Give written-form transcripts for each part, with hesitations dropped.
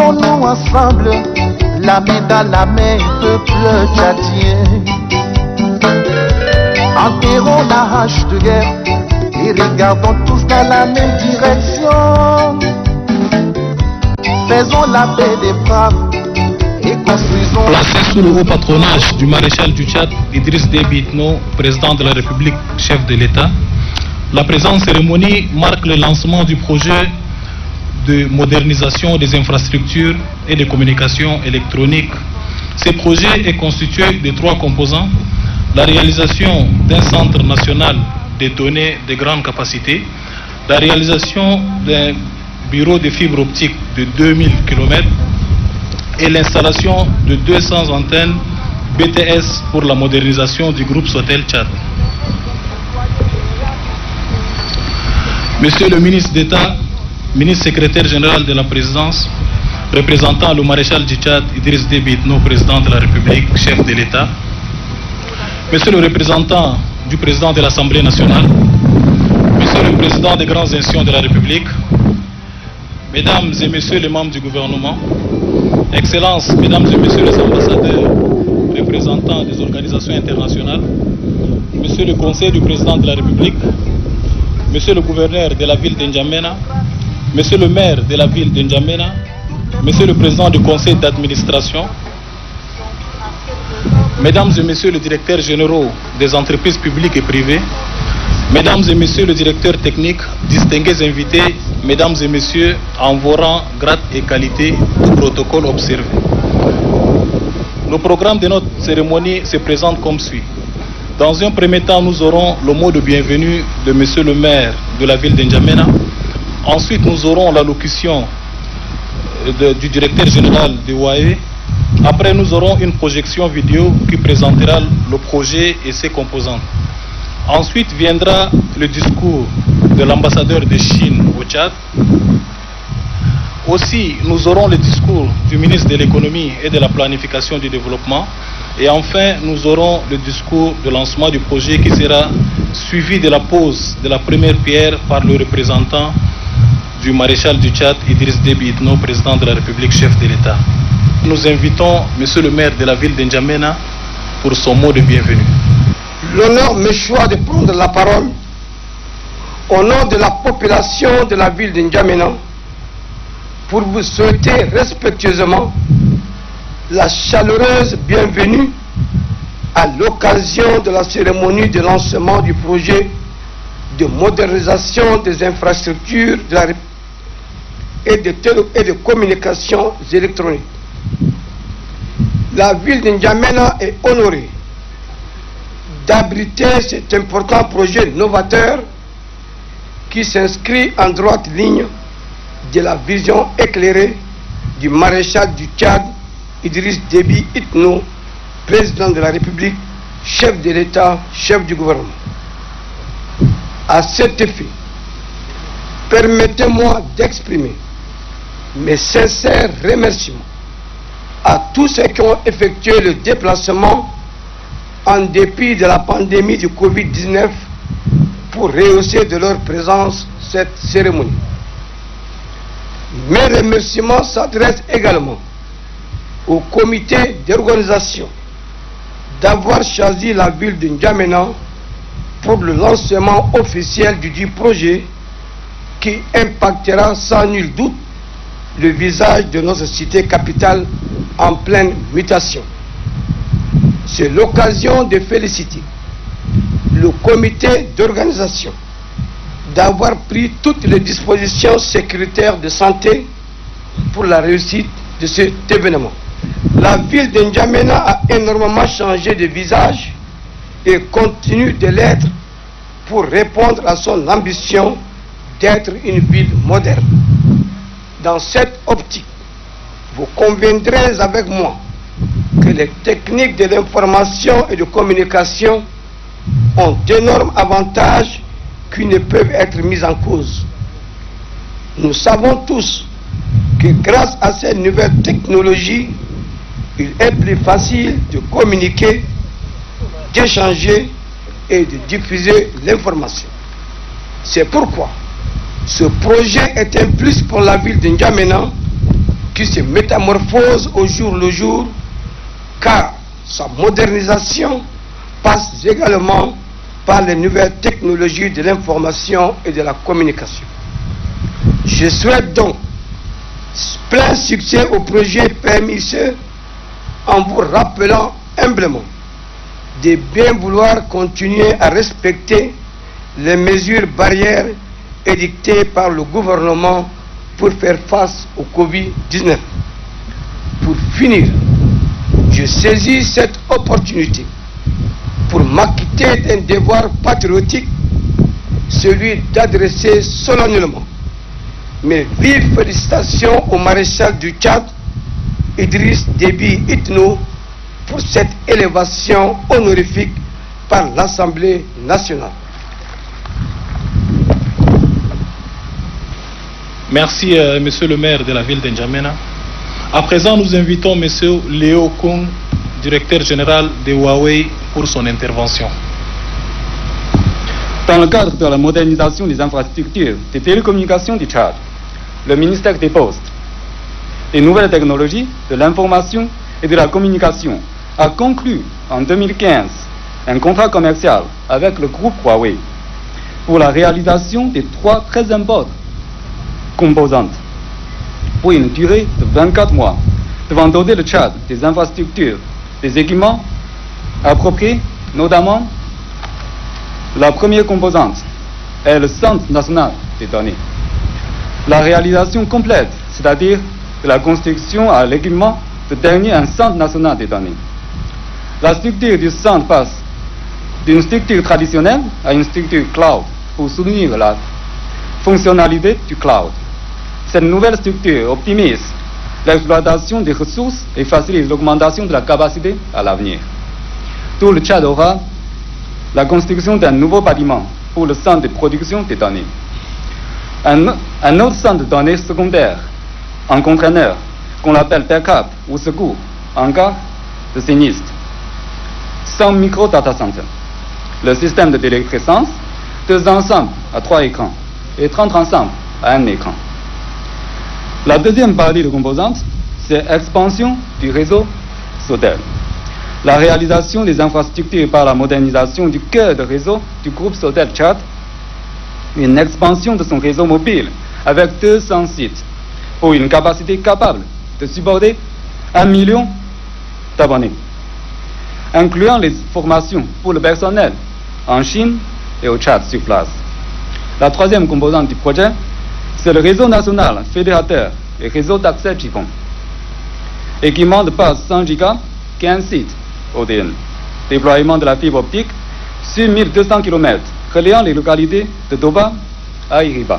Tenons-nous ensemble, la main dans la main, peuple tchadien. Enterrons la hache de guerre et regardons tous dans la même direction. Faisons la paix des braves et construisons... Placé sous le haut patronage du maréchal du Tchad, Idriss Déby Itno, président de la République, chef de l'État, la présente cérémonie marque le lancement du projet de modernisation des infrastructures et des communications électroniques. Ce projet est constitué de 3 composants. La réalisation d'un centre national des données de grande capacité, la réalisation d'un bureau de fibre optique de 2000 km et l'installation de 200 antennes BTS pour la modernisation du groupe Sotel Tchad. Monsieur le ministre d'État, ministre secrétaire général de la présidence, représentant le maréchal du Tchad, Idriss Déby Itno, président de la République, chef de l'État, monsieur le représentant du président de l'Assemblée nationale, monsieur le président des grandes institutions de la République, mesdames et messieurs les membres du gouvernement, excellences, mesdames et messieurs les ambassadeurs, représentants des organisations internationales, monsieur le conseil du président de la République, monsieur le gouverneur de la ville d'Njamena, monsieur le maire de la ville d'Njamena, monsieur le président du conseil d'administration, mesdames et messieurs les directeurs généraux des entreprises publiques et privées, mesdames et messieurs les directeurs techniques, distingués invités, mesdames et messieurs, en vos rangs, grades et qualités du protocole observé. Le programme de notre cérémonie se présente comme suit. Dans un premier temps, nous aurons le mot de bienvenue de monsieur le maire de la ville d'Njamena. Ensuite, nous aurons l'allocution du directeur général de OAE. Après, nous aurons une projection vidéo qui présentera le projet et ses composantes. Ensuite viendra le discours de l'ambassadeur de Chine au Tchad. Aussi, nous aurons le discours du ministre de l'économie et de la planification du développement. Et enfin, nous aurons le discours de lancement du projet qui sera suivi de la pose de la première pierre par le représentant du maréchal du Tchad, Idriss Déby Itno, président de la République, chef de l'État. Nous invitons monsieur le maire de la ville d'Njamena pour son mot de bienvenue. L'honneur me choisit de prendre la parole au nom de la population de la ville d'Njamena pour vous souhaiter respectueusement la chaleureuse bienvenue à l'occasion de la cérémonie de lancement du projet de modernisation des infrastructures de la et de communications électroniques. La ville d'Njamena est honorée d'abriter cet important projet novateur qui s'inscrit en droite ligne de la vision éclairée du maréchal du Tchad, Idriss Déby Itno, président de la République, chef de l'État, chef du gouvernement. À cet effet, permettez-moi d'exprimer mes sincères remerciements à tous ceux qui ont effectué le déplacement en dépit de la pandémie du Covid-19 pour rehausser de leur présence cette cérémonie. Mes remerciements s'adressent également au comité d'organisation d'avoir choisi la ville de N'Djamena pour le lancement officiel du dit projet qui impactera sans nul doute le visage de notre cité capitale en pleine mutation. C'est l'occasion de féliciter le comité d'organisation d'avoir pris toutes les dispositions sécuritaires de santé pour la réussite de cet événement. La ville de N'Djamena a énormément changé de visage et continue de l'être pour répondre à son ambition d'être une ville moderne. Dans cette optique, vous conviendrez avec moi que les techniques de l'information et de communication ont d'énormes avantages qui ne peuvent être mis en cause. Nous savons tous que grâce à ces nouvelles technologies, il est plus facile de communiquer, d'échanger et de diffuser l'information. C'est pourquoi ce projet est un plus pour la ville de N'Djamena qui se métamorphose au jour le jour, car sa modernisation passe également par les nouvelles technologies de l'information et de la communication. Je souhaite donc plein succès au projet PMICE en vous rappelant humblement de bien vouloir continuer à respecter les mesures barrières édictées par le gouvernement pour faire face au Covid-19. Pour finir, je saisis cette opportunité pour m'acquitter d'un devoir patriotique, celui d'adresser solennellement mes vives félicitations au maréchal du Tchad, Idriss Déby Itno, pour cette élévation honorifique par l'Assemblée nationale. Merci, monsieur le maire de la ville d'Njamena. À présent, nous invitons monsieur Léo Kung, directeur général de Huawei, pour son intervention. Dans le cadre de la modernisation des infrastructures des télécommunications du Tchad, le ministère des Postes, des nouvelles technologies, de l'information et de la communication a conclu en 2015 un contrat commercial avec le groupe Huawei pour la réalisation de 3 très importantes composantes pour une durée de 24 mois devant doter le Tchad des infrastructures, des équipements appropriés, notamment la première composante est le Centre national des données. La réalisation complète, c'est-à-dire de la construction à l'équipement de dernier un Centre national des données. La structure du centre passe d'une structure traditionnelle à une structure cloud pour soutenir la fonctionnalité du cloud. Cette nouvelle structure optimise l'exploitation des ressources et facilite l'augmentation de la capacité à l'avenir. Tout le Tchad aura la construction d'un nouveau bâtiment pour le centre de production des données. Un autre centre de données secondaire en conteneur qu'on appelle backup ou secours en cas de sinistre. 100 micro-data centers. Le système de téléprésence, 2 ensembles à 3 écrans et 30 ensembles à 1 écran. La deuxième partie de composante, c'est l'expansion du réseau SOTEL. La réalisation des infrastructures par la modernisation du cœur de réseau du groupe SOTEL Tchad, une expansion de son réseau mobile avec 200 sites pour une capacité capable de supporter 1 million d'abonnés, incluant les formations pour le personnel en Chine et au Tchad sur place. La troisième composante du projet, c'est le réseau national fédérateur et réseau d'accès GIPON. Équipement de base 100 giga, 15 sites ODN. Déploiement de la fibre optique sur 1200 km, reliant les localités de Doba à Iriba.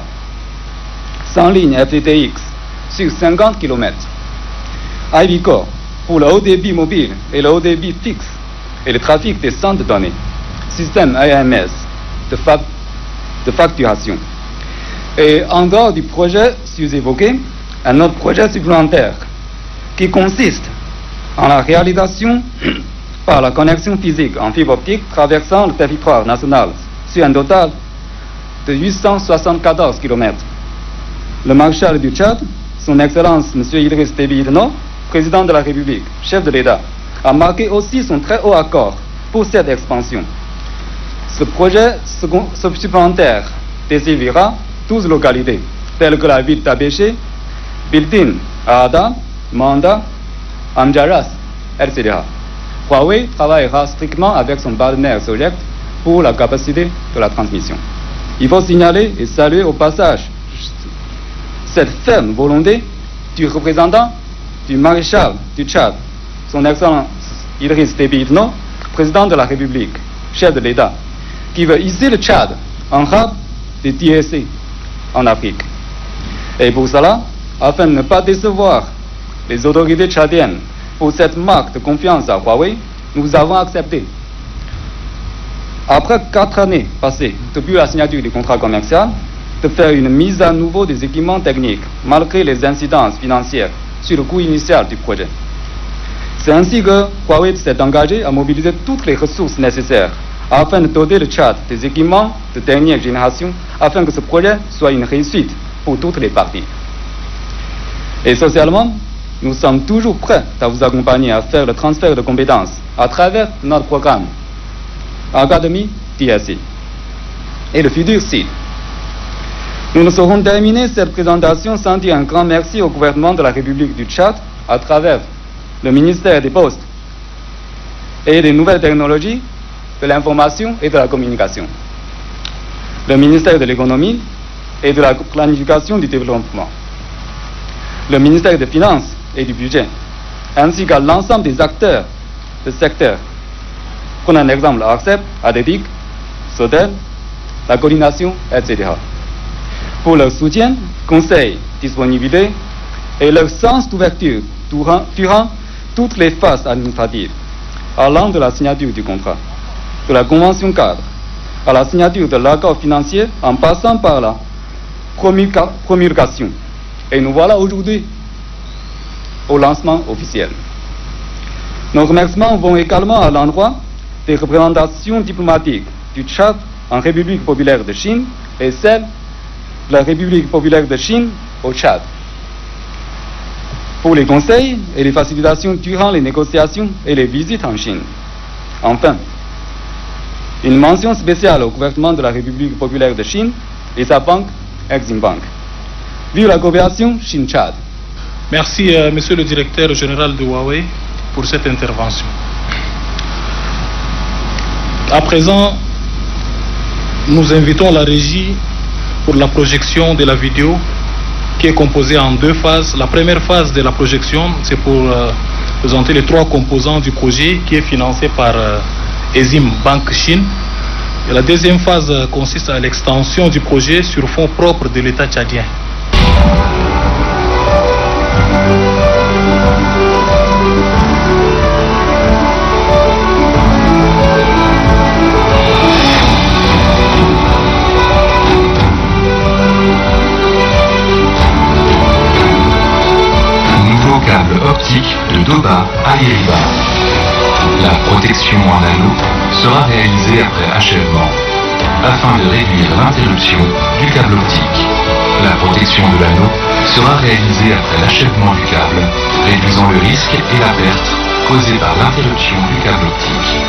100 lignes FTTX sur 50 km. IP Core pour le haut débit mobile et le haut débit fixe et le trafic des centres de données. Système AMS de facturation. Et en dehors du projet sous-évoqué, un autre projet supplémentaire qui consiste en la réalisation par la connexion physique en fibre optique traversant le territoire national sur un total de 874 km. Le maréchal du Tchad, son Excellence M. Idriss Déby Itno, président de la République, chef de l'État, a marqué aussi son très haut accord pour cette expansion. Ce projet supplémentaire desservira 12 localités, telles que la ville d'Abéché, Biltin, Aada, Manda, Amjaras, etc. Huawei travaillera strictement avec son partenaire Soject pour la capacité de la transmission. Il faut signaler et saluer au passage cette ferme volonté du représentant du maréchal du Tchad, son Excellence Idriss Déby Itno, président de la République, chef de l'État, qui veut hisser le Tchad en hub de TSC en Afrique. Et pour cela, afin de ne pas décevoir les autorités tchadiennes pour cette marque de confiance à Huawei, nous avons accepté, après 4 années passées depuis la signature du contrat commercial, de faire une mise à niveau des équipements techniques malgré les incidences financières sur le coût initial du projet. C'est ainsi que Huawei s'est engagé à mobiliser toutes les ressources nécessaires afin de doter le Tchad des équipements de dernière génération afin que ce projet soit une réussite pour toutes les parties. Et socialement, nous sommes toujours prêts à vous accompagner à faire le transfert de compétences à travers notre programme Academy TSE et le futur site. Nous ne saurons terminer cette présentation sans dire un grand merci au gouvernement de la République du Tchad à travers le ministère des Postes et des Nouvelles Technologies, de l'Information et de la Communication, le ministère de l'Économie et de la Planification du Développement, le ministère des Finances et du Budget, ainsi qu'à l'ensemble des acteurs du secteur. Prenons un exemple, ARCEP, ADEDIC, SODEL, la coordination, etc. Pour leur soutien, conseil, disponibilité et leur sens d'ouverture durant toutes les phases administratives, allant de la signature du contrat, de la convention cadre, à la signature de l'accord financier, en passant par la promulgation. Et nous voilà aujourd'hui au lancement officiel. Nos remerciements vont également à l'endroit des représentations diplomatiques du Tchad en République populaire de Chine et celles de la République populaire de Chine au Tchad, pour les conseils et les facilitations durant les négociations et les visites en Chine. Enfin, une mention spéciale au gouvernement de la République populaire de Chine et sa banque Exim Bank. Vive la coopération Chine-Tchad. Merci, Monsieur le Directeur général de Huawei, pour cette intervention. À présent, nous invitons la régie pour la projection de la vidéo qui est composée en deux phases. La première phase de la projection, c'est pour présenter les trois composants du projet qui est financé par Exim Bank Chine. Et la deuxième phase consiste à l'extension du projet sur fonds propres de l'État tchadien. Nouveau câble optique de Doba à Yeriba. La protection en anneau sera réalisée après achèvement, afin de réduire l'interruption du câble optique. La protection de l'anneau sera réalisée après l'achèvement du câble, réduisant le risque et la perte causés par l'interruption du câble optique.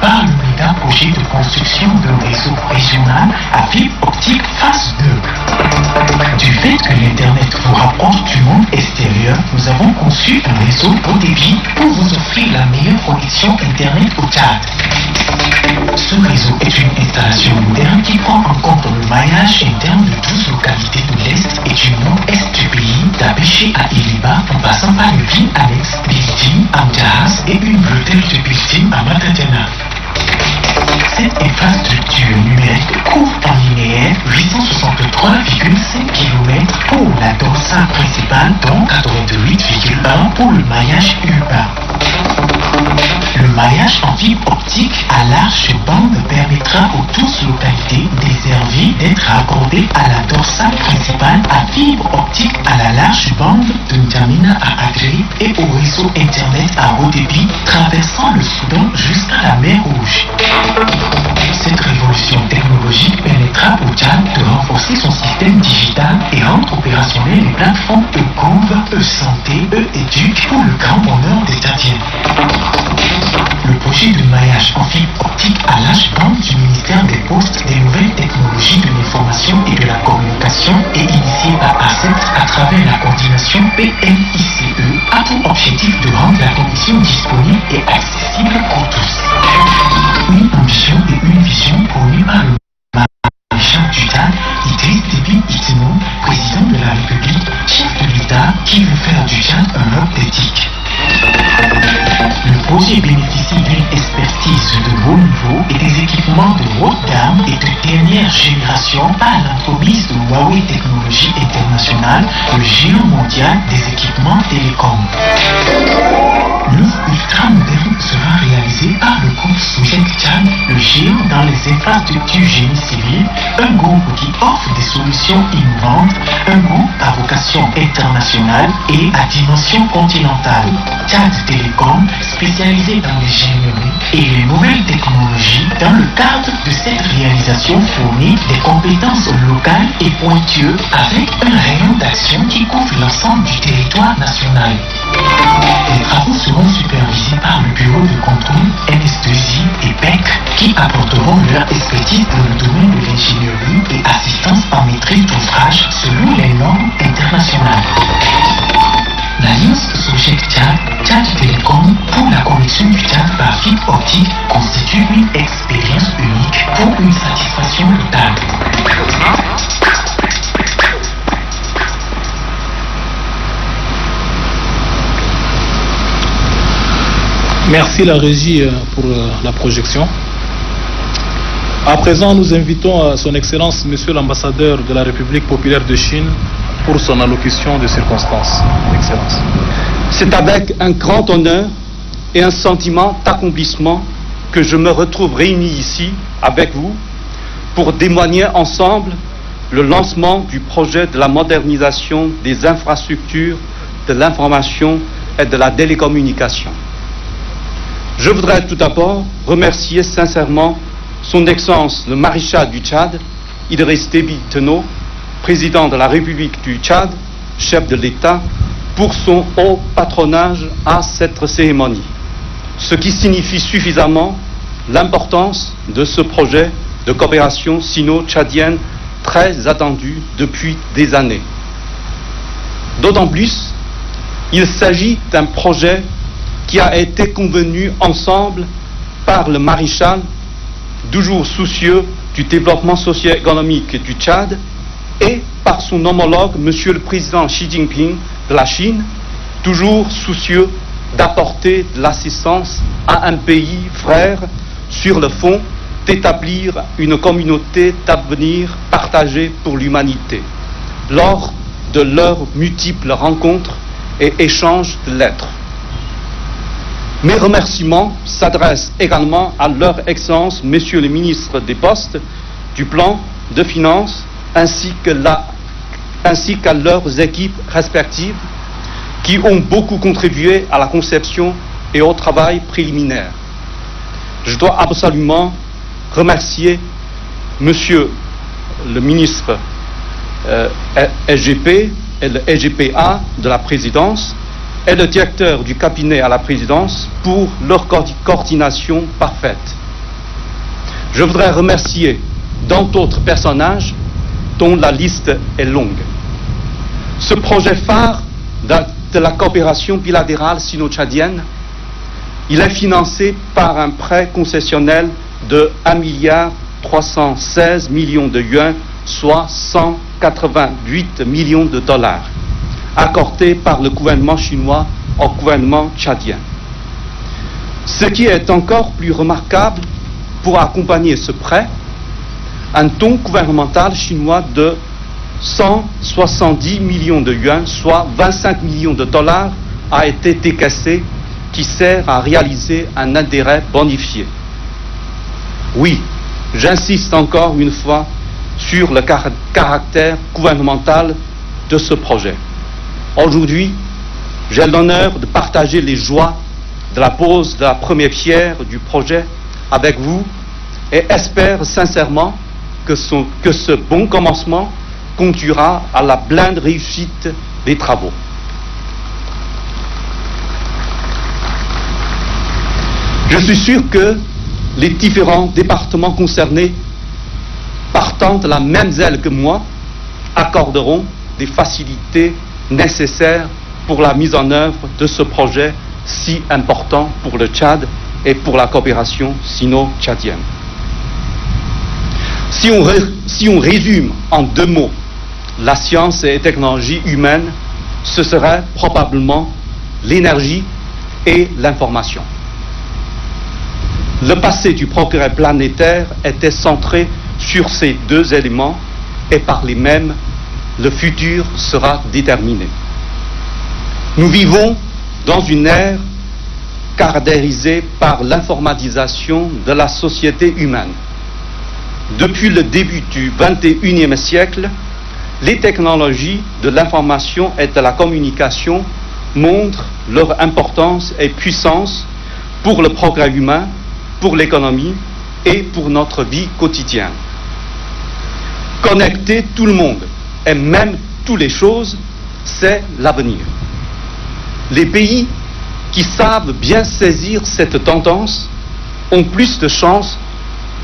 Par le méga projet de construction d'un réseau régional à fibre optique phase 2. Du fait que l'Internet vous rapproche du monde extérieur, nous avons conçu un réseau haut débit pour vous offrir la meilleure connexion Internet au Tchad. Ce réseau est une installation moderne qui prend en compte le maillage interne de 12 localités de l'Est et du nord-est du pays, d'Abéché à Iliba, en passant par le ville annexe Bildim, Amjahas et une bretelle de Bildim à Matadiana. Cette infrastructure numérique couvre en linéaire 863,5 km pour la dorsale principale, dont 88,1 pour le maillage urbain. Le maillage en fibre optique à large bande permettra aux 12 localités desservies d'être raccordées à la dorsale principale à fibre optique à la large bande de N'Djamena à Agrib et au réseau Internet à haut débit traversant le Soudan jusqu'à la mer Rouge. Cette révolution technologique permettra au Tchad de renforcer son système digital et rendre opérationnelles les plateformes e-gouv, e-santé, e-éduc pour le grand bonheur des Tchadiens. Le projet de maillage en fibre optique à large bande du ministère des Postes, des Nouvelles Technologies de l'Information et de la Communication est initié par ARCEP à travers la coordination PMICE a pour objectif de rendre la connexion disponible et accessible pour tous. Une ambition et une vision promue par le maréchal du Tchad, Idriss Déby Itno, président de la République, chef de l'État, qui veut faire du Tchad un hub d'éthique. Le projet bénéficie d'une expertise de haut niveau et des équipements de haute gamme est de dernière génération par l'entremise de Huawei Technologies International, le géant mondial des équipements télécoms. L'offre ultra-moderne sera réalisée par le groupe Sojek Tchad, le géant dans les infrastructures génie civil, un groupe qui offre des solutions innovantes, un groupe à vocation internationale et à dimension continentale. Tchad Télécom, spécialisé dans l'ingénierie et les nouvelles technologies, dans le cadre de cette réalisation fournit des compétences locales et pointueuses avec un rayon d'action qui couvre l'ensemble du territoire national. Les travaux seront supervisés par le bureau de contrôle NS2I et PEC qui apporteront leur expertise dans le domaine de l'ingénierie et assistance en maîtrise d'ouvrage selon les normes internationales. L'alliance Sojek Tchad Télécom pour la connexion du Tchad par fibre optique constitue une expérience unique pour une satisfaction totale. Merci la régie pour la projection. À présent, nous invitons son Excellence, Monsieur l'ambassadeur de la République populaire de Chine, pour son allocution de circonstances. Excellence. C'est avec un grand honneur et un sentiment d'accomplissement que je me retrouve réuni ici avec vous pour témoigner ensemble le lancement du projet de la modernisation des infrastructures de l'information et de la télécommunication. Je voudrais tout d'abord remercier sincèrement son Excellence le maréchal du Tchad, Idriss Déby Itno, président de la République du Tchad, chef de l'État, pour son haut patronage à cette cérémonie, ce qui signifie suffisamment l'importance de ce projet de coopération sino-tchadienne très attendu depuis des années. D'autant plus, il s'agit d'un projet qui a été convenu ensemble par le maréchal, toujours soucieux du développement socio-économique du Tchad, et par son homologue, Monsieur le Président Xi Jinping de la Chine, toujours soucieux d'apporter de l'assistance à un pays frère sur le fond d'établir une communauté d'avenir partagée pour l'humanité, lors de leurs multiples rencontres et échanges de lettres. Mes remerciements s'adressent également à leur Excellence, Messieurs les ministres des Postes, du Plan, de Finances, ainsi qu'à leurs équipes respectives, qui ont beaucoup contribué à la conception et au travail préliminaire. Je dois absolument remercier Monsieur le ministre SGP et le SGPA de la présidence, et le directeur du cabinet à la présidence pour leur coordination parfaite. Je voudrais remercier tant d'autres personnages dont la liste est longue. Ce projet phare de la coopération bilatérale sino-tchadienne, il est financé par un prêt concessionnel de 1,316 milliard de yuans, soit 188 millions de dollars. Accordé par le gouvernement chinois au gouvernement tchadien. Ce qui est encore plus remarquable, pour accompagner ce prêt, un don gouvernemental chinois de 170 millions de yuans, soit 25 millions de dollars, a été décaissé, qui sert à réaliser un intérêt bonifié. Oui, j'insiste encore une fois sur le caractère gouvernemental de ce projet. Aujourd'hui, j'ai l'honneur de partager les joies de la pose de la première pierre du projet avec vous et espère sincèrement que ce bon commencement conduira à la pleine réussite des travaux. Je suis sûr que les différents départements concernés, partant de la même aile que moi, accorderont des facilités nécessaires pour la mise en œuvre de ce projet si important pour le Tchad et pour la coopération sino-tchadienne. Si on résume en 2 mots la science et technologie humaine, ce serait probablement l'énergie et l'information. Le passé du progrès planétaire était centré sur ces deux éléments et par les mêmes, le futur sera déterminé. Nous vivons dans une ère caractérisée par l'informatisation de la société humaine. Depuis le début du XXIe siècle, les technologies de l'information et de la communication montrent leur importance et puissance pour le progrès humain, pour l'économie et pour notre vie quotidienne. Connecter tout le monde et même toutes les choses, c'est l'avenir. Les pays qui savent bien saisir cette tendance ont plus de chances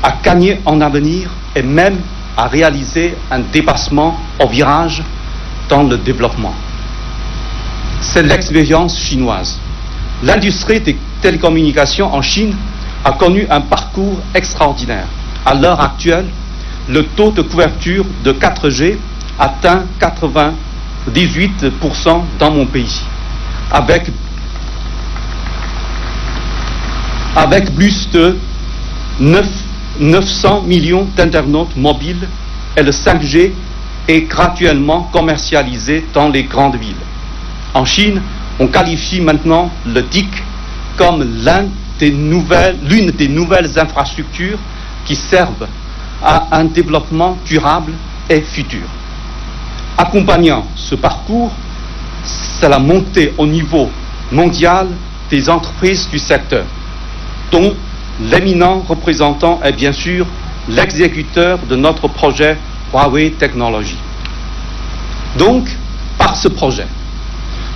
à gagner en avenir et même à réaliser un dépassement au virage dans le développement. C'est l'expérience chinoise. L'industrie des télécommunications en Chine a connu un parcours extraordinaire. À l'heure actuelle, le taux de couverture de 4G atteint 98% dans mon pays, avec plus de 900 millions d'internautes mobiles, et le 5G est graduellement commercialisé dans les grandes villes. En Chine, on qualifie maintenant le TIC comme l'une des nouvelles infrastructures qui servent à un développement durable et futur. Accompagnant ce parcours, c'est la montée au niveau mondial des entreprises du secteur, dont l'éminent représentant est bien sûr l'exécuteur de notre projet Huawei Technology. Donc, par ce projet,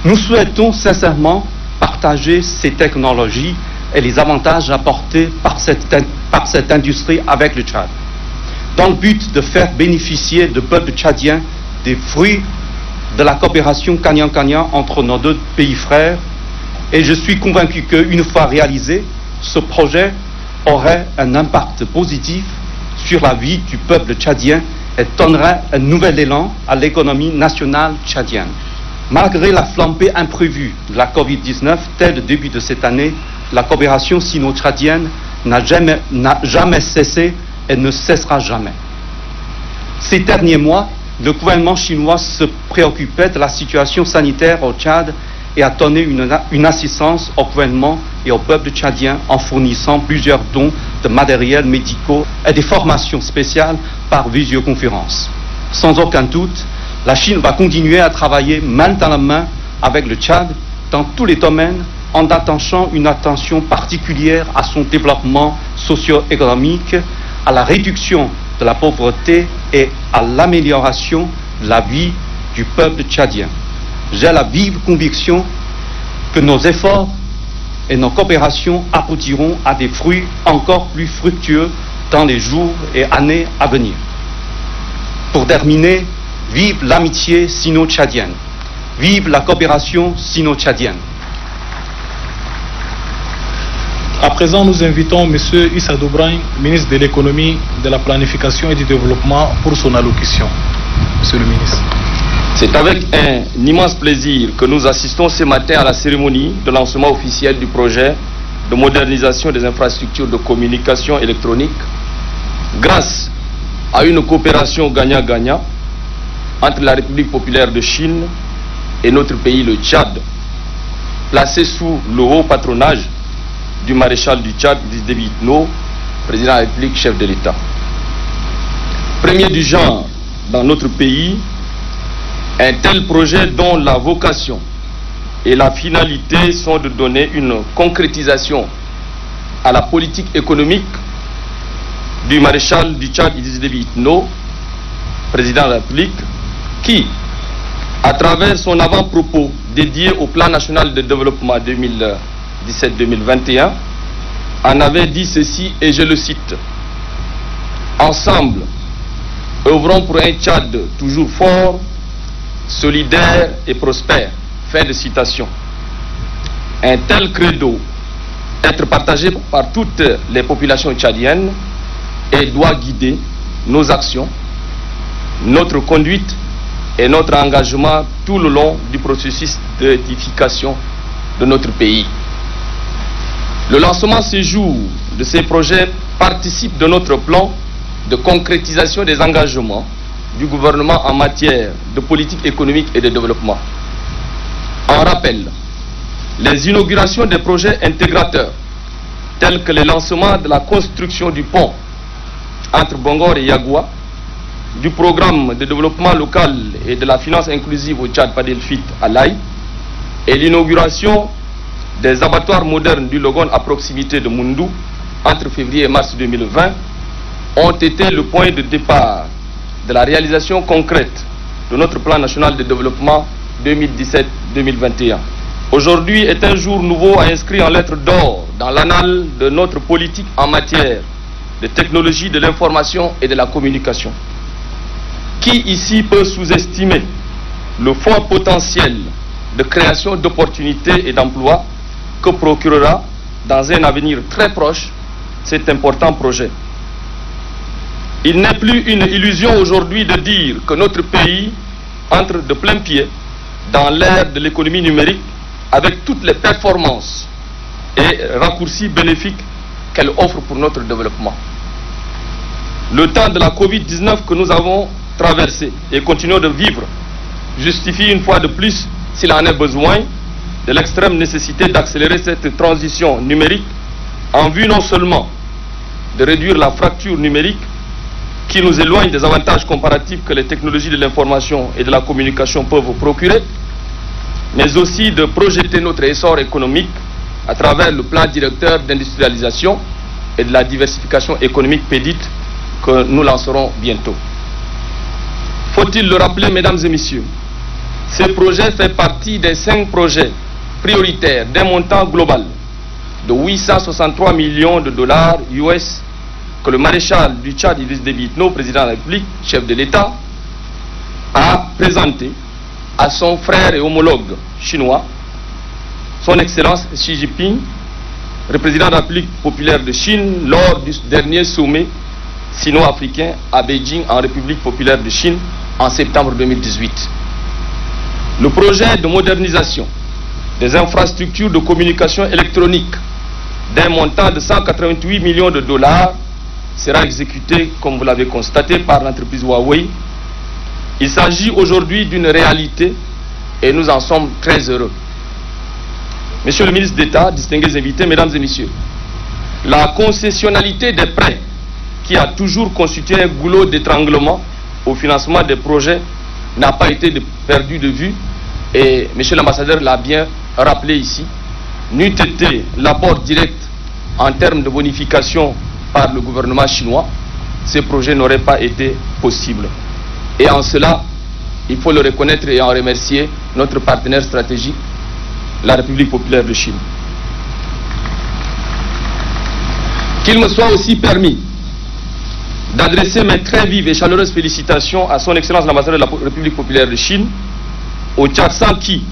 nous souhaitons sincèrement partager ces technologies et les avantages apportés par cette industrie avec le Tchad, dans le but de faire bénéficier le peuple tchadien des fruits de la coopération gagnant-gagnant entre nos deux pays frères. Et je suis convaincu qu'une fois réalisé, ce projet aurait un impact positif sur la vie du peuple tchadien et donnerait un nouvel élan à l'économie nationale tchadienne. Malgré la flambée imprévue de la Covid-19, dès le début de cette année, la coopération sino-tchadienne n'a jamais cessé et ne cessera jamais. Ces derniers mois, le gouvernement chinois se préoccupait de la situation sanitaire au Tchad et a donné une assistance au gouvernement et au peuple tchadien en fournissant plusieurs dons de matériels médicaux et des formations spéciales par visioconférence. Sans aucun doute, la Chine va continuer à travailler main dans la main avec le Tchad dans tous les domaines en attachant une attention particulière à son développement socio-économique, à la réduction de la pauvreté et à l'amélioration de la vie du peuple tchadien. J'ai la vive conviction que nos efforts et nos coopérations aboutiront à des fruits encore plus fructueux dans les jours et années à venir. Pour terminer, vive l'amitié sino-tchadienne, vive la coopération sino-tchadienne. À présent, nous invitons M. Issa Doubragne, ministre de l'économie, de la planification et du développement, pour son allocution. Monsieur le ministre. C'est avec un immense plaisir que nous assistons ce matin à la cérémonie de lancement officiel du projet de modernisation des infrastructures de communication électronique grâce à une coopération gagnant-gagnant entre la République populaire de Chine et notre pays, le Tchad, placé sous le haut patronage du maréchal du Tchad, Idriss Déby Itno, président de la République, chef de l'État. Premier du genre dans notre pays, un tel projet dont la vocation et la finalité sont de donner une concrétisation à la politique économique du maréchal du Tchad, Idriss Déby Itno, président de la République, qui, à travers son avant-propos dédié au plan national de développement 2017-2021, en avait dit ceci, et je le cite: ensemble, œuvrons pour un Tchad toujours fort, solidaire et prospère. Fin de citation. Un tel credo être partagé par toutes les populations tchadiennes et doit guider nos actions, notre conduite et notre engagement tout le long du processus d'édification de notre pays. Le lancement ces jours de ces projets participe de notre plan de concrétisation des engagements du gouvernement en matière de politique économique et de développement. En rappel, les inaugurations des projets intégrateurs tels que le lancement de la construction du pont entre Bongor et Yagoua, du programme de développement local et de la finance inclusive au Tchad Padelfit à l'Aï, et l'inauguration des abattoirs modernes du Logon à proximité de Moundou entre février et mars 2020 ont été le point de départ de la réalisation concrète de notre plan national de développement 2017-2021. Aujourd'hui est un jour nouveau à inscrire en lettres d'or dans l'annale de notre politique en matière de technologie de l'information et de la communication. Qui ici peut sous-estimer le fort potentiel de création d'opportunités et d'emplois que procurera dans un avenir très proche cet important projet? Il n'est plus une illusion aujourd'hui de dire que notre pays entre de plein pied dans l'ère de l'économie numérique avec toutes les performances et raccourcis bénéfiques qu'elle offre pour notre développement. Le temps de la Covid-19 que nous avons traversé et continuons de vivre justifie une fois de plus, s'il en est besoin, de l'extrême nécessité d'accélérer cette transition numérique en vue non seulement de réduire la fracture numérique qui nous éloigne des avantages comparatifs que les technologies de l'information et de la communication peuvent procurer, mais aussi de projeter notre essor économique à travers le plan directeur d'industrialisation et de la diversification économique PEDIT que nous lancerons bientôt. Faut-il le rappeler, mesdames et messieurs, ce projet fait partie des 5 projets prioritaires d'un montant global de 863 millions de dollars US que le maréchal du Tchad, Idriss Déby Itno, président de la République, chef de l'État, a présenté à son frère et homologue chinois, son Excellence Xi Jinping, le président de la République populaire de Chine, lors du dernier sommet sino-africain à Beijing, en République populaire de Chine, en septembre 2018. Le projet de modernisation des infrastructures de communication électronique d'un montant de 188 millions de dollars sera exécuté, comme vous l'avez constaté, par l'entreprise Huawei. Il s'agit aujourd'hui d'une réalité et nous en sommes très heureux. Monsieur le ministre d'État, distingués invités, mesdames et messieurs, la concessionnalité des prêts qui a toujours constitué un goulot d'étranglement au financement des projets n'a pas été perdu de vue et monsieur l'ambassadeur l'a bien rappelé ici. N'eût été l'apport direct en termes de bonification par le gouvernement chinois, ces projets n'auraient pas été possibles. Et en cela, il faut le reconnaître et en remercier notre partenaire stratégique, la République populaire de Chine. Qu'il me soit aussi permis d'adresser mes très vives et chaleureuses félicitations à son Excellence l'ambassadeur de la République populaire de Chine, au Tchad, sans qui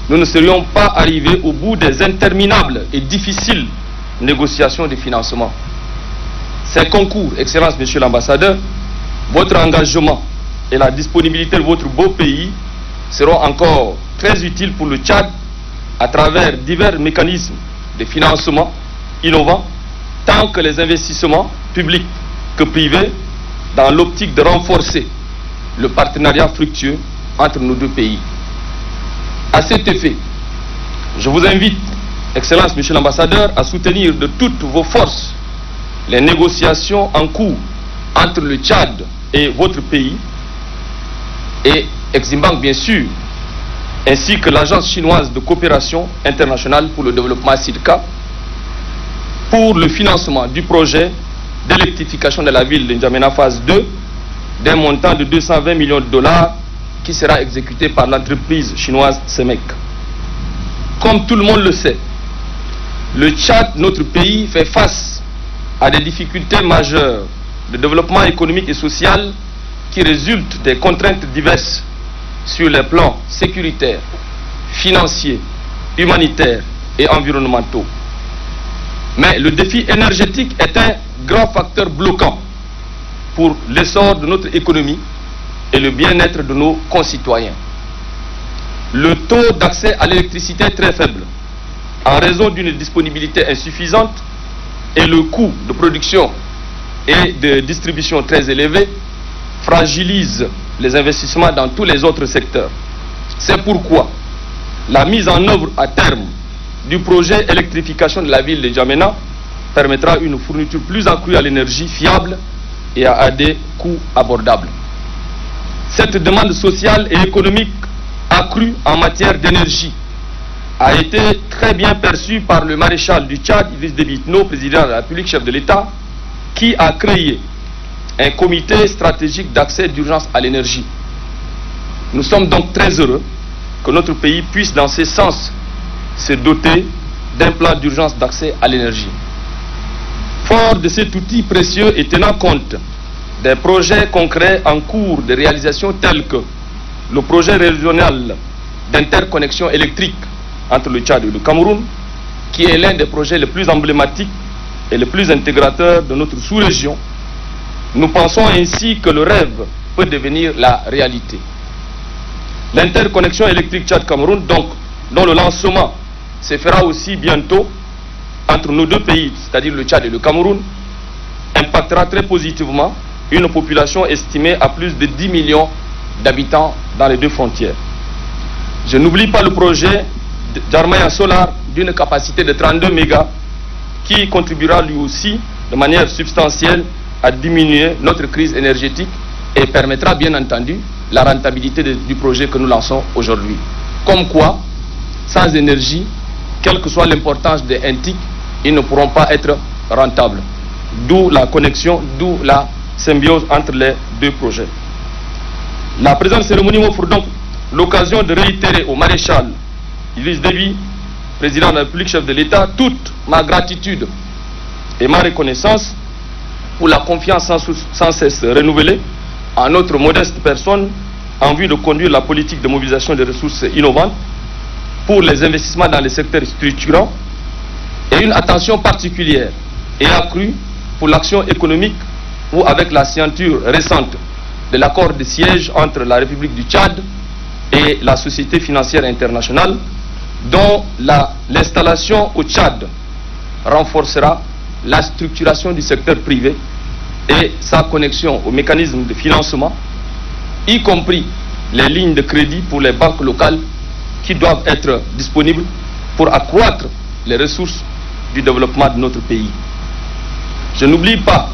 nous ne serions pas arrivés au bout des interminables et difficiles négociations de financement. Ces concours, Excellence Monsieur l'ambassadeur, votre engagement et la disponibilité de votre beau pays seront encore très utiles pour le Tchad à travers divers mécanismes de financement innovants, tant que les investissements publics que privés, dans l'optique de renforcer le partenariat fructueux entre nos deux pays. À cet effet, je vous invite, Excellence Monsieur l'ambassadeur, à soutenir de toutes vos forces les négociations en cours entre le Tchad et votre pays, et Eximbank bien sûr, ainsi que l'Agence chinoise de coopération internationale pour le développement SIDCA, pour le financement du projet d'électrification de la ville de N'Djamena phase 2 d'un montant de 220 millions de dollars qui sera exécuté par l'entreprise chinoise CEMEC. Comme tout le monde le sait, le Tchad, notre pays, fait face à des difficultés majeures de développement économique et social qui résultent des contraintes diverses sur les plans sécuritaires, financiers, humanitaires et environnementaux. Mais le défi énergétique est un grand facteur bloquant pour l'essor de notre économie et le bien-être de nos concitoyens. Le taux d'accès à l'électricité est très faible en raison d'une disponibilité insuffisante et le coût de production et de distribution très élevés fragilise les investissements dans tous les autres secteurs. C'est pourquoi la mise en œuvre à terme du projet électrification de la ville de N'Djamena permettra une fourniture plus accrue à l'énergie fiable et à des coûts abordables. Cette demande sociale et économique accrue en matière d'énergie a été très bien perçue par le maréchal du Tchad, Idriss Déby Itno, président de la République, chef de l'État, qui a créé un comité stratégique d'accès d'urgence à l'énergie. Nous sommes donc très heureux que notre pays puisse dans ce sens se doter d'un plan d'urgence d'accès à l'énergie. Fort de cet outil précieux et tenant compte des projets concrets en cours de réalisation tels que le projet régional d'interconnexion électrique entre le Tchad et le Cameroun, qui est l'un des projets les plus emblématiques et les plus intégrateurs de notre sous-région, nous pensons ainsi que le rêve peut devenir la réalité. L'interconnexion électrique Tchad-Cameroun, donc, dont le lancement se fera aussi bientôt entre nos deux pays, c'est-à-dire le Tchad et le Cameroun, impactera très positivement une population estimée à plus de 10 millions d'habitants dans les deux frontières. Je n'oublie pas le projet d'Armaya Solar d'une capacité de 32 mégas qui contribuera lui aussi de manière substantielle à diminuer notre crise énergétique et permettra bien entendu la rentabilité du projet que nous lançons aujourd'hui. Comme quoi, sans énergie, quelle que soit l'importance des NTIC, ils ne pourront pas être rentables. D'où la connexion, d'où la symbiose entre les deux projets. La présente cérémonie m'offre donc l'occasion de réitérer au maréchal Idriss Déby, président de la République, chef de l'État, toute ma gratitude et ma reconnaissance pour la confiance sans cesse renouvelée en notre modeste personne en vue de conduire la politique de mobilisation des ressources innovantes pour les investissements dans les secteurs structurants et une attention particulière et accrue pour l'action économique où, avec la signature récente de l'accord de siège entre la République du Tchad et la Société financière internationale, dont l'installation au Tchad renforcera la structuration du secteur privé et sa connexion aux mécanismes de financement, y compris les lignes de crédit pour les banques locales qui doivent être disponibles pour accroître les ressources du développement de notre pays. Je n'oublie pas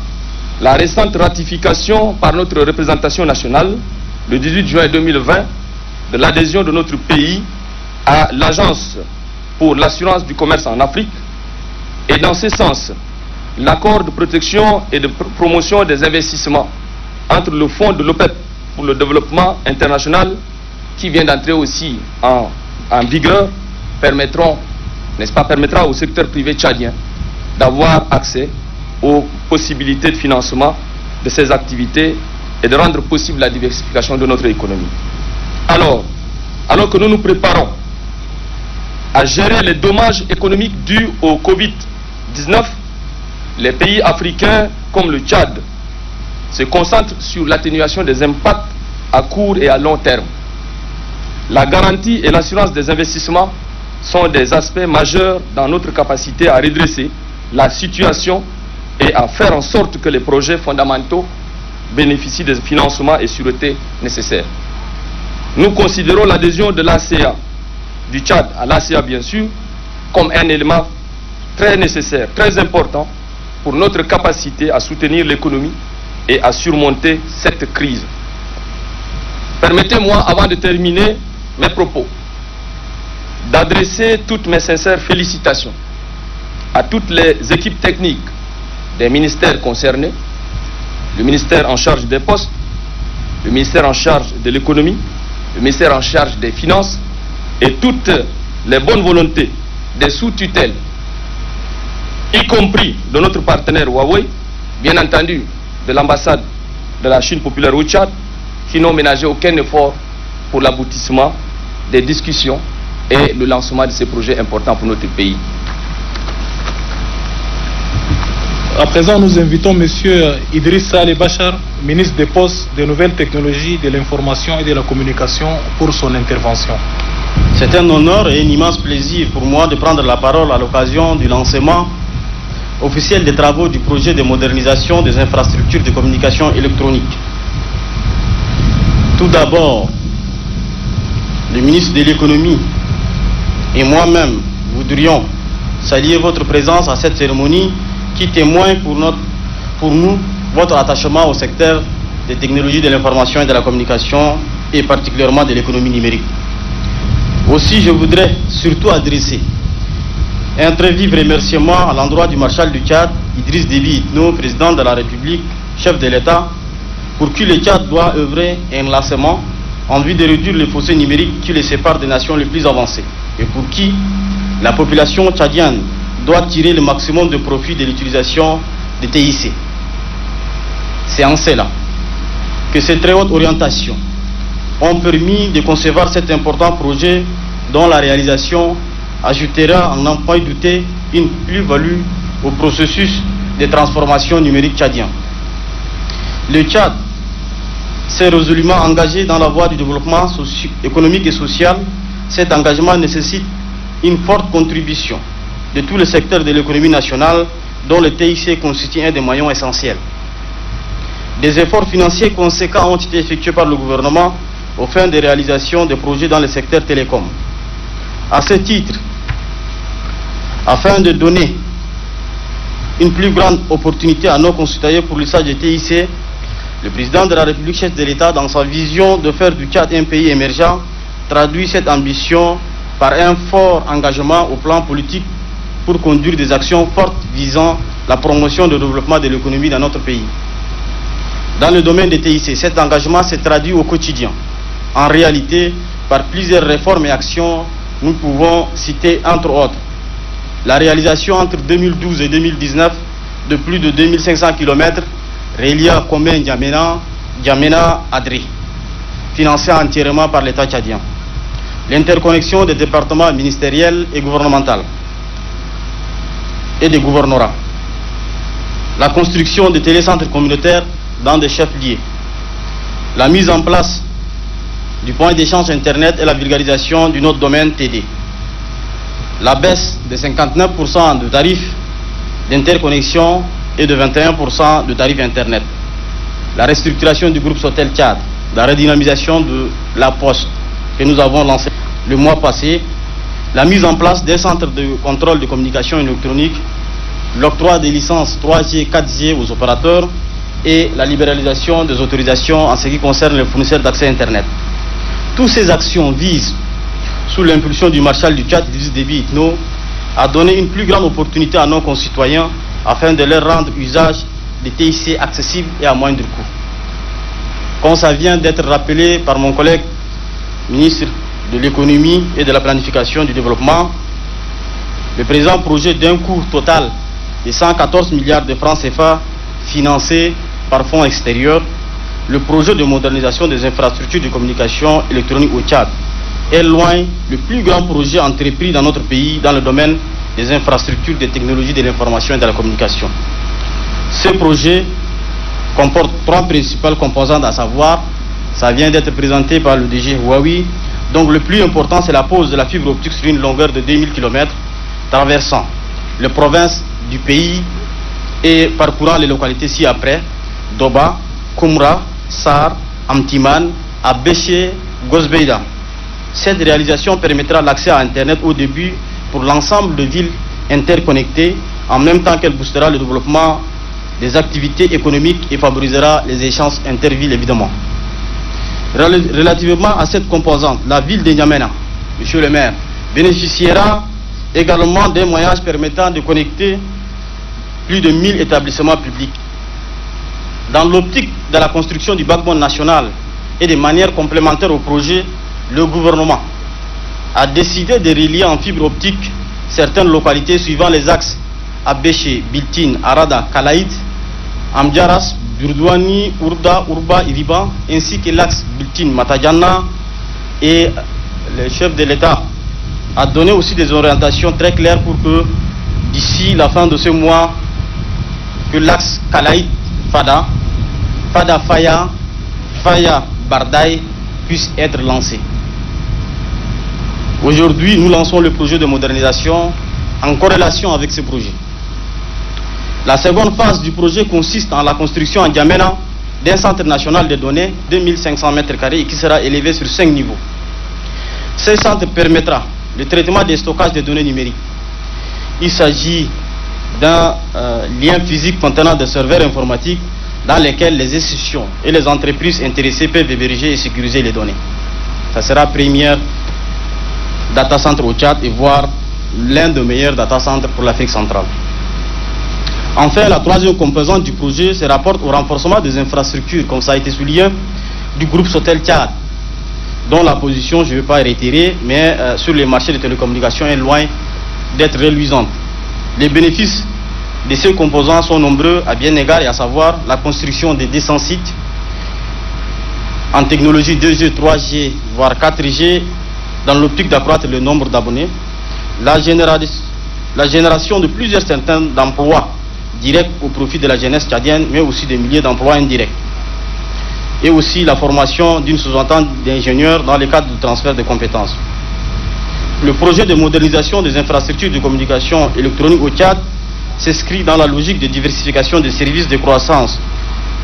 la récente ratification par notre représentation nationale, le 18 juin 2020, de l'adhésion de notre pays à l'Agence pour l'assurance du commerce en Afrique, et dans ce sens, l'accord de protection et de promotion des investissements entre le fonds de l'OPEP pour le développement international, qui vient d'entrer aussi en vigueur, permettra au secteur privé tchadien d'avoir accès aux possibilités de financement de ces activités et de rendre possible la diversification de notre économie. Alors que nous nous préparons à gérer les dommages économiques dus au Covid-19, les pays africains comme le Tchad se concentrent sur l'atténuation des impacts à court et à long terme. La garantie et l'assurance des investissements sont des aspects majeurs dans notre capacité à redresser la situation et à faire en sorte que les projets fondamentaux bénéficient des financements et sûretés nécessaires. Nous considérons l'adhésion de l'ACA, du Tchad à l'ACA bien sûr, comme un élément très nécessaire, très important pour notre capacité à soutenir l'économie et à surmonter cette crise. Permettez-moi, avant de terminer mes propos, d'adresser toutes mes sincères félicitations à toutes les équipes techniques des ministères concernés, le ministère en charge des postes, le ministère en charge de l'économie, le ministère en charge des finances et toutes les bonnes volontés des sous-tutelles, y compris de notre partenaire Huawei, bien entendu de l'ambassade de la Chine populaire au Tchad, qui n'ont ménagé aucun effort pour l'aboutissement des discussions et le lancement de ces projets importants pour notre pays. À présent, nous invitons M. Idriss Saleh Bachar, ministre des Postes, des Nouvelles Technologies, de l'Information et de la Communication, pour son intervention. C'est un honneur et un immense plaisir pour moi de prendre la parole à l'occasion du lancement officielle des travaux du projet de modernisation des infrastructures de communication électronique. Tout d'abord, le ministre de l'économie et moi-même voudrions saluer votre présence à cette cérémonie qui témoigne pour nous votre attachement au secteur des technologies de l'information et de la communication et particulièrement de l'économie numérique. Aussi, je voudrais surtout adresser un très vif remerciement à l'endroit du marshal du Tchad, Idriss Déby Itno, président de la République, chef de l'État, pour qui le Tchad doit œuvrer inlassement en vue de réduire les fossés numériques qui les séparent des nations les plus avancées et pour qui la population tchadienne doit tirer le maximum de profit de l'utilisation des TIC. C'est en cela que ces très hautes orientations ont permis de concevoir cet important projet dont la réalisation ajoutera, en n'en point douter, une plus-value au processus de transformation numérique tchadien. Le Tchad s'est résolument engagé dans la voie du développement économique et social. Cet engagement nécessite une forte contribution de tous les secteurs de l'économie nationale dont le TIC constitue un des maillons essentiels. Des efforts financiers conséquents ont été effectués par le gouvernement aux fins de réalisation des projets dans le secteur télécom. À ce titre, afin de donner une plus grande opportunité à nos concitoyens pour l'usage du TIC, le président de la République, chef de l'État, dans sa vision de faire du Tchad un pays émergent, traduit cette ambition par un fort engagement au plan politique pour conduire des actions fortes visant la promotion et le développement de l'économie dans notre pays. Dans le domaine des TIC, cet engagement s'est traduit au quotidien. En réalité, par plusieurs réformes et actions, nous pouvons citer entre autres la réalisation entre 2012 et 2019 de plus de 2500 km reliant Komben N'Djamena Adré, financé entièrement par l'État tchadien. L'interconnexion des départements ministériels et gouvernementaux et des gouvernorats. La construction des télécentres communautaires dans des chefs-lieux. La mise en place du point d'échange Internet et la vulgarisation du notre domaine TD. La baisse de 59% de tarifs d'interconnexion et de 21% de tarifs Internet. La restructuration du groupe Sotel Tchad, la redynamisation de la Poste que nous avons lancé le mois passé, la mise en place des centres de contrôle de communication électronique, l'octroi des licences 3G, 4G aux opérateurs et la libéralisation des autorisations en ce qui concerne les fournisseurs d'accès Internet. Toutes ces actions visent, sous l'impulsion du marshal du Tchad, Idriss Déby Itno, à donner une plus grande opportunité à nos concitoyens afin de leur rendre usage des TIC accessibles et à moindre coût. Comme ça vient d'être rappelé par mon collègue ministre de l'économie et de la planification du développement, le présent projet d'un coût total de 114 milliards de francs CFA financé par fonds extérieurs, le projet de modernisation des infrastructures de communication électronique au Tchad est loin le plus grand projet entrepris dans notre pays dans le domaine des infrastructures des technologies de l'information et de la communication. Ce projet comporte trois principales composantes, à savoir, ça vient d'être présenté par le DG Huawei. Donc le plus important, c'est la pose de la fibre optique sur une longueur de 2000 km, traversant les provinces du pays et parcourant les localités ci-après, Doba, Koumra, Sar, Amtiman, Abéché, Gosbeida. Cette réalisation permettra l'accès à Internet au début pour l'ensemble de villes interconnectées, en même temps qu'elle boostera le développement des activités économiques et favorisera les échanges intervilles évidemment. Relativement à cette composante, la ville de N'Djamena, monsieur le maire, bénéficiera également d'un moyen permettant de connecter plus de 1000 établissements publics. Dans l'optique de la construction du backbone national et de manière complémentaire au projet, le gouvernement a décidé de relier en fibre optique certaines localités suivant les axes Abéché, Biltine, Arada, Kalaïd, Amdjaras, Burdouani, Ourda, Urba, Iriba, ainsi que l'axe Biltine, Matadjana. Et le chef de l'État a donné aussi des orientations très claires pour que d'ici la fin de ce mois, que l'axe Kalaïd, Fada, Fada Faya, Faya Bardaï puisse être lancé. Aujourd'hui, nous lançons le projet de modernisation en corrélation avec ce projet. La seconde phase du projet consiste en la construction en N'Djamena d'un centre national de données, 2500 m² et qui sera élevé sur 5 niveaux. Ce centre permettra le traitement des stockages de données numériques. Il s'agit d'un lien physique contenant des serveurs informatiques dans lesquels les institutions et les entreprises intéressées peuvent héberger et sécuriser les données. Ça sera le premier data center au Tchad et voire l'un des meilleurs data centers pour l'Afrique centrale. Enfin, la troisième composante du projet se rapporte au renforcement des infrastructures, comme ça a été souligné, du groupe Sotel Tchad, dont la position, je ne vais pas réitérer, mais sur les marchés de télécommunications est loin d'être reluisante. Les bénéfices de ces composants sont nombreux à bien égard, et à savoir la construction de 200 sites en technologie 2G, 3G, voire 4G, dans l'optique d'accroître le nombre d'abonnés, la génération de plusieurs centaines d'emplois directs au profit de la jeunesse tchadienne, mais aussi des milliers d'emplois indirects. Et aussi la formation d'une soixantaine d'ingénieurs dans le cadre du transfert de compétences. Le projet de modernisation des infrastructures de communication électronique au Tchad s'inscrit dans la logique de diversification des services de croissance,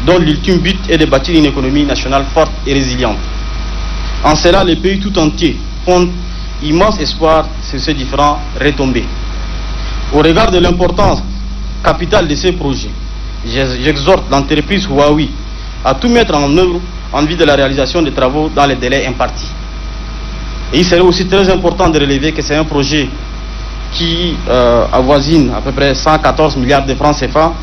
dont l'ultime but est de bâtir une économie nationale forte et résiliente. En cela, les pays tout entiers font immense espoir sur ces différents retombées. Au regard de l'importance capitale de ces projets, j'exhorte l'entreprise Huawei à tout mettre en œuvre en vue de la réalisation des travaux dans les délais impartis. Et il serait aussi très important de relever que c'est un projet qui avoisine à peu près 114 milliards de francs CFA.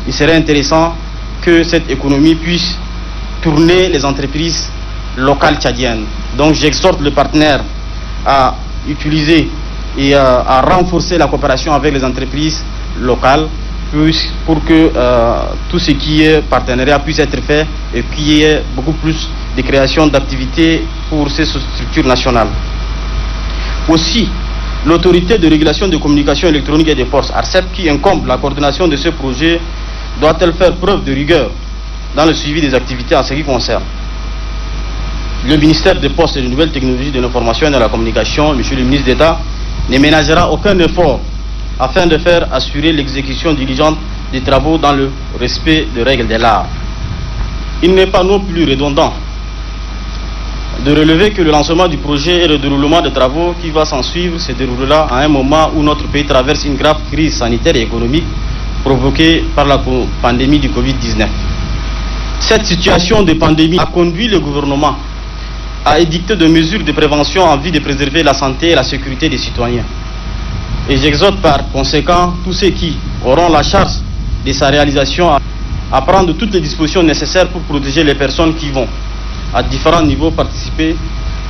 Il serait intéressant que cette économie puisse tourner les entreprises locales tchadiennes. Donc j'exhorte le partenaire à utiliser et à renforcer la coopération avec les entreprises locales pour que tout ce qui est partenariat puisse être fait et qu'il y ait beaucoup plus de création d'activités pour ces structures nationales. Aussi, l'autorité de régulation de communication électronique et des forces, ARCEP, qui incombe la coordination de ce projet, doit-elle faire preuve de rigueur dans le suivi des activités en ce qui concerne le ministère des Postes et des Nouvelles Technologies de l'Information et de la Communication, monsieur le ministre d'État, ne ménagera aucun effort afin de faire assurer l'exécution diligente des travaux dans le respect des règles de l'art. Il n'est pas non plus redondant de relever que le lancement du projet et le déroulement des travaux qui va s'en suivre se déroulera à un moment où notre pays traverse une grave crise sanitaire et économique provoquée par la pandémie du Covid-19. Cette situation de pandémie a conduit le gouvernement à édicter des mesures de prévention en vue de préserver la santé et la sécurité des citoyens. Et j'exhorte par conséquent tous ceux qui auront la charge de sa réalisation à prendre toutes les dispositions nécessaires pour protéger les personnes qui vont, à différents niveaux, participer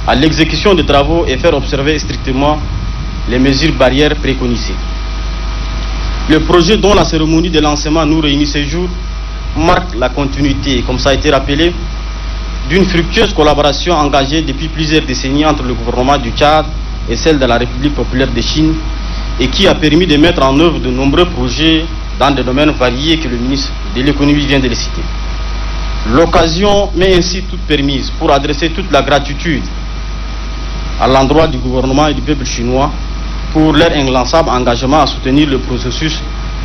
à l'exécution des travaux et faire observer strictement les mesures barrières préconisées. Le projet dont la cérémonie de lancement nous réunit ce jour marque la continuité, comme ça a été rappelé, d'une fructueuse collaboration engagée depuis plusieurs décennies entre le gouvernement du Tchad et celle de la République populaire de Chine, et qui a permis de mettre en œuvre de nombreux projets dans des domaines variés que le ministre de l'économie vient de les citer. L'occasion m'est ainsi toute permise pour adresser toute la gratitude à l'endroit du gouvernement et du peuple chinois pour leur inlassable engagement à soutenir le processus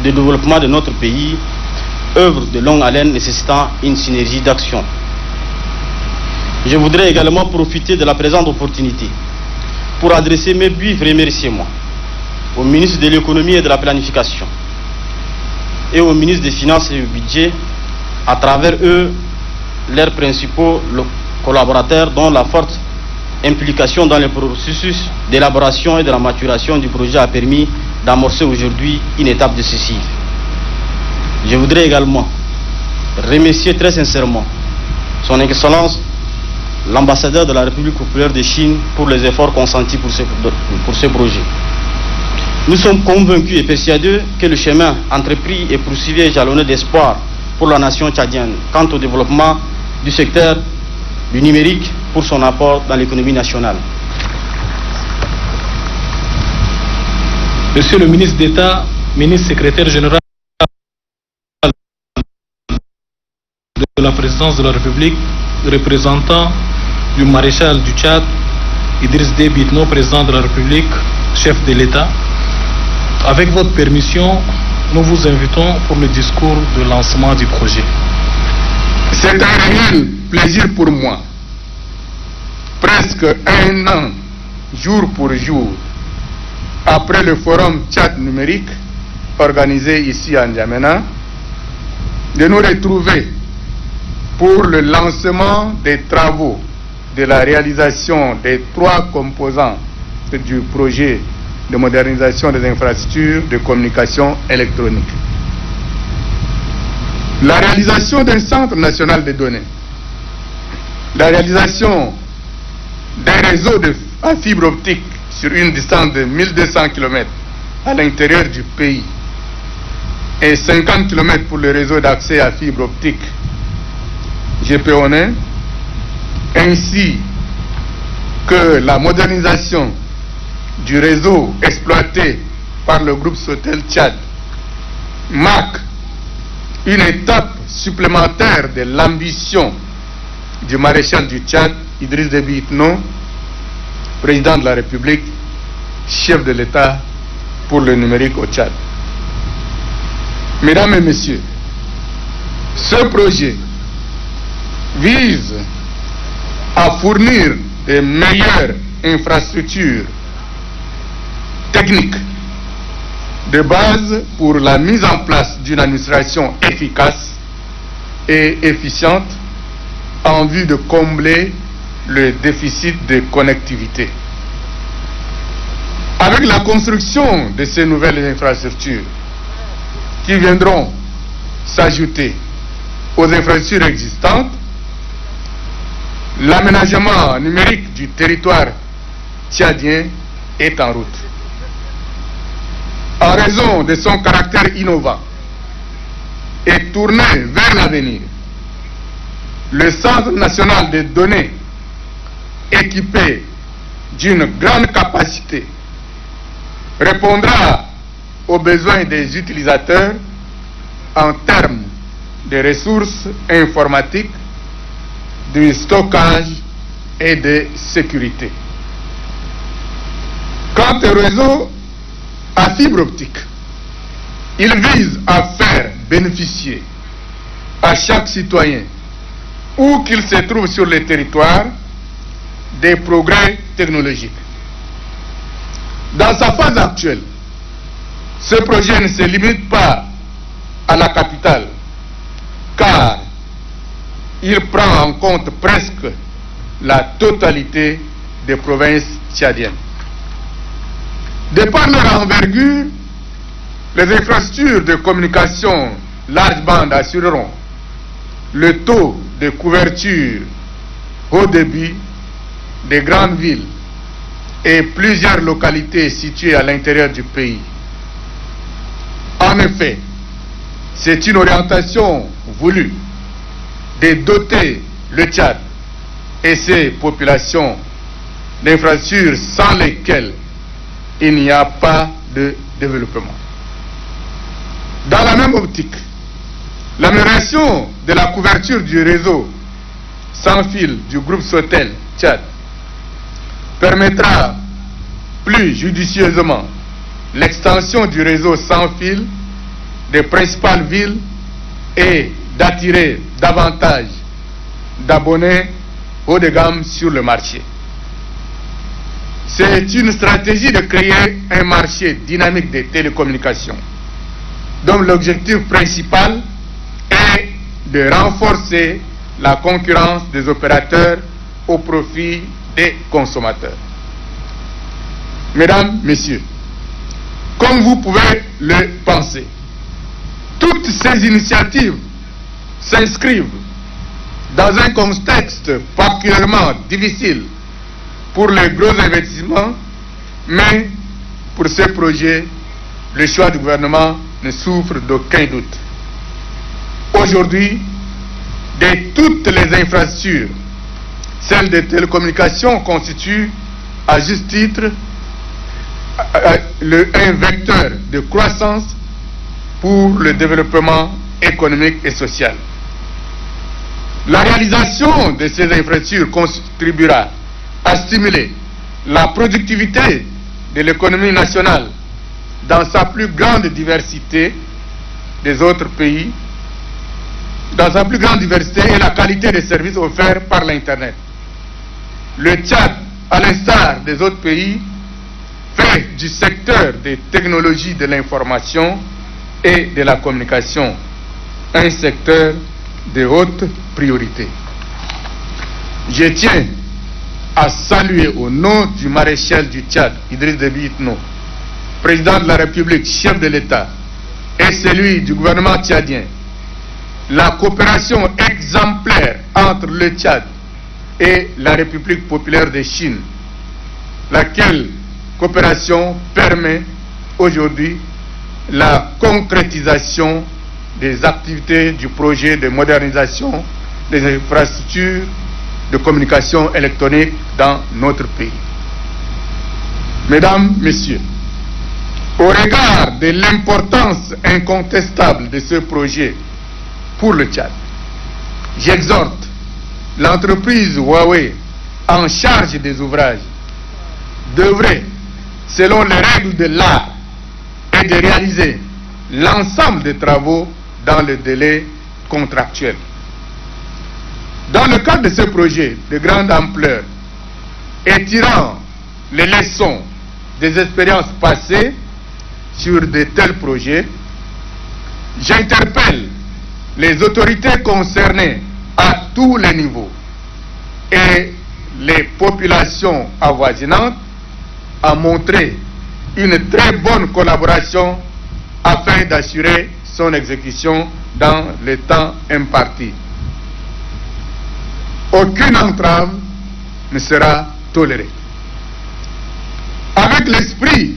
de développement de notre pays, œuvre de longue haleine nécessitant une synergie d'action. Je voudrais également profiter de la présente opportunité pour adresser mes vifs remerciements au ministre de l'économie et de la planification et au ministre des Finances et du Budget, à travers eux, leurs principaux collaborateurs, dont la forte implication dans le processus d'élaboration et de la maturation du projet a permis d'amorcer aujourd'hui une étape décisive. Je voudrais également remercier très sincèrement son Excellence, l'ambassadeur de la République populaire de Chine, pour les efforts consentis pour ce projet. Nous sommes convaincus et persuadés que le chemin entrepris et poursuivi est jalonné d'espoir pour la nation tchadienne quant au développement du secteur du numérique pour son apport dans l'économie nationale. Monsieur le ministre d'État, ministre secrétaire général de la présidence de la République, représentant du maréchal du Tchad, Idriss Déby Itno, président de la République, chef de l'État, avec votre permission, nous vous invitons pour le discours de lancement du projet. C'est un réel plaisir pour moi, presque un an, jour pour jour, après le forum Tchad numérique organisé ici à N'Djamena, de nous retrouver pour le lancement des travaux de la réalisation des 3 composants du projet de modernisation des infrastructures de communication électronique. La réalisation d'un centre national de données, la réalisation d'un réseau à fibre optique sur une distance de 1200 km à l'intérieur du pays et 50 km pour le réseau d'accès à fibre optique GPONE, ainsi que la modernisation du réseau exploité par le groupe Sotel Tchad, marque une étape supplémentaire de l'ambition du maréchal du Tchad, Idriss Déby Itno, président de la République, chef de l'État pour le numérique au Tchad. Mesdames et messieurs, ce projet vise à fournir de meilleures infrastructures techniques de base pour la mise en place d'une administration efficace et efficiente en vue de combler le déficit de connectivité. Avec la construction de ces nouvelles infrastructures qui viendront s'ajouter aux infrastructures existantes, l'aménagement numérique du territoire tchadien est en route. En raison de son caractère innovant et tourné vers l'avenir, le Centre national de données, équipé d'une grande capacité, répondra aux besoins des utilisateurs en termes de ressources informatiques, de stockage et de sécurité. Quant au réseau à fibre optique, il vise à faire bénéficier à chaque citoyen, où qu'il se trouve sur le territoire, des progrès technologiques. Dans sa phase actuelle, ce projet ne se limite pas à la capitale, car il prend en compte presque la totalité des provinces tchadiennes. De par leur envergure, les infrastructures de communication large bande assureront le taux de couverture haut débit des grandes villes et plusieurs localités situées à l'intérieur du pays. En effet, c'est une orientation voulue de doter le Tchad et ses populations d'infrastructures sans lesquelles il n'y a pas de développement. Dans la même optique, l'amélioration de la couverture du réseau sans fil du groupe Sotel Tchad permettra plus judicieusement l'extension du réseau sans fil des principales villes et d'attirer davantage d'abonnés haut de gamme sur le marché. C'est une stratégie de créer un marché dynamique des télécommunications, dont l'objectif principal est de renforcer la concurrence des opérateurs au profit des consommateurs. Mesdames, Messieurs, comme vous pouvez le penser, toutes ces initiatives s'inscrivent dans un contexte particulièrement difficile pour les gros investissements, mais pour ce projet, le choix du gouvernement ne souffre d'aucun doute. Aujourd'hui, de toutes les infrastructures, celle des télécommunications constitue à juste titre un vecteur de croissance pour le développement économique et social. La réalisation de ces infrastructures contribuera à stimuler la productivité de l'économie nationale dans sa plus grande diversité des autres pays dans sa plus grande diversité et la qualité des services offerts par l'Internet. Le Tchad, à l'instar des autres pays, fait du secteur des technologies de l'information et de la communication un secteur de haute priorité. Je tiens à saluer au nom du maréchal du Tchad, Idriss Déby Itno, président de la République, chef de l'État, et celui du gouvernement tchadien, la coopération exemplaire entre le Tchad et la République populaire de Chine, laquelle coopération permet aujourd'hui la concrétisation des activités du projet de modernisation des infrastructures de communication électronique dans notre pays. Mesdames, Messieurs, au regard de l'importance incontestable de ce projet pour le Tchad, j'exhorte l'entreprise Huawei en charge des ouvrages d'œuvrer selon les règles de l'art et de réaliser l'ensemble des travaux dans le délai contractuel. Dans le cadre de ce projet de grande ampleur et tirant les leçons des expériences passées sur de tels projets, j'interpelle les autorités concernées à tous les niveaux et les populations avoisinantes à montrer une très bonne collaboration afin d'assurer son exécution dans le temps imparti. Aucune entrave ne sera tolérée. Avec l'esprit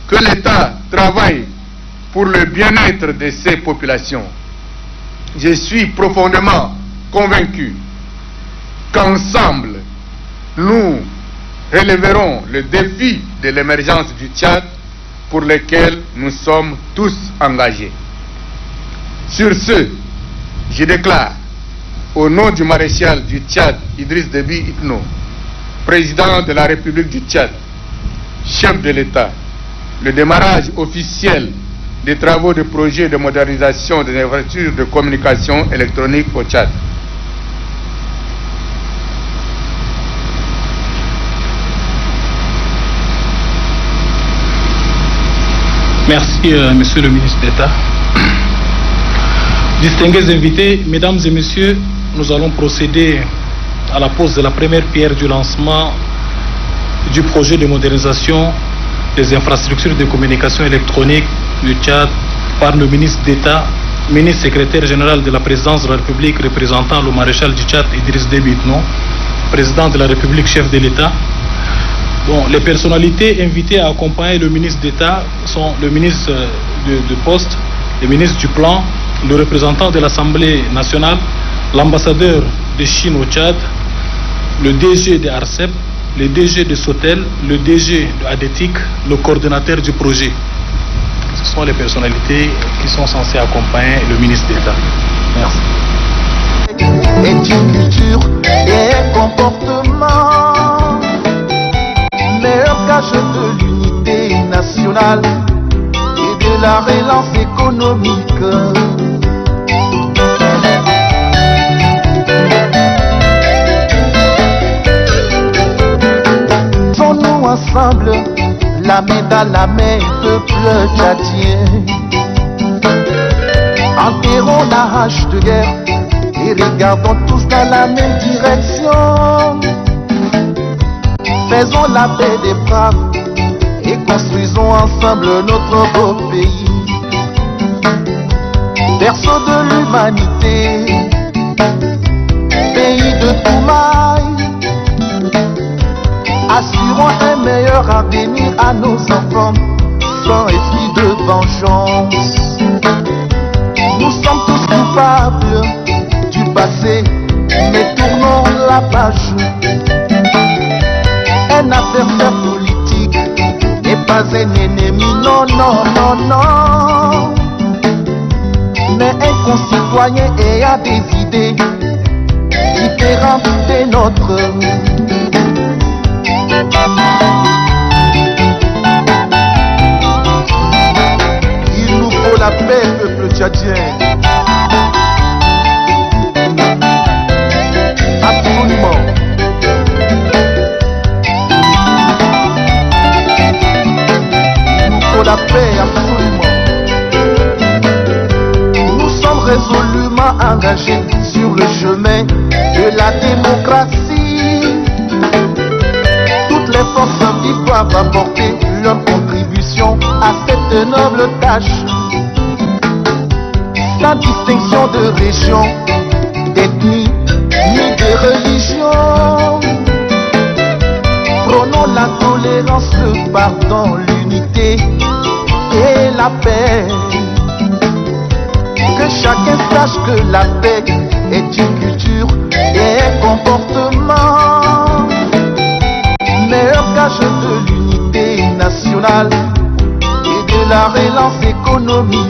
que l'État travaille pour le bien-être de ses populations, je suis profondément convaincu qu'ensemble, nous relèverons le défi de l'émergence du Tchad pour lequel nous sommes tous engagés. Sur ce, je déclare, au nom du maréchal du Tchad, Idriss Déby Itno, président de la République du Tchad, chef de l'État, le démarrage officiel des travaux de projet de modernisation des infrastructures de communication électronique au Tchad. Merci, Monsieur le ministre d'État. Distingués invités, Mesdames et Messieurs, nous allons procéder à la pose de la première pierre du lancement du projet de modernisation des infrastructures de communication électronique du Tchad par le ministre d'État, ministre secrétaire général de la présidence de la République représentant le maréchal du Tchad, Idriss Déby Itno, président de la République, chef de l'État. Bon, les personnalités invitées à accompagner le ministre d'État sont le ministre de Poste, le ministre du Plan, le représentant de l'Assemblée nationale, l'ambassadeur de Chine au Tchad, le DG de ARCEP, le DG de Sotel, le DG de ADETIC, le coordonnateur du projet. Ce sont les personnalités qui sont censées accompagner le ministre d'État. Merci. Est une culture et un comportement, meilleur gage de l'unité nationale et de la relance économique. Sommes-nous ensemble, la main dans la main, peuple tchadien. Enterrons la hache de guerre et regardons tous dans la même direction. Faisons la paix des braves et construisons ensemble notre beau pays. Berceau de l'humanité, pays de Toumaï. Assurons un meilleur avenir à nos enfants, sans esprit de vengeance. Nous sommes tous coupables du passé, mais tournons la page. Un adversaire politique n'est pas un ennemi, non, non, non, non, mais un concitoyen ayant des idées différentes des nôtres. Il nous faut la paix, peuple tchadien. ils doivent apporter leur contribution à cette noble tâche. Sans distinction de région, d'ethnie, ni de religion. Prônons la tolérance, le pardon, l'unité et la paix. Que chacun sache que la paix est une culture et un comportement. Meilleur gage de l'unité nationale et de la relance économique.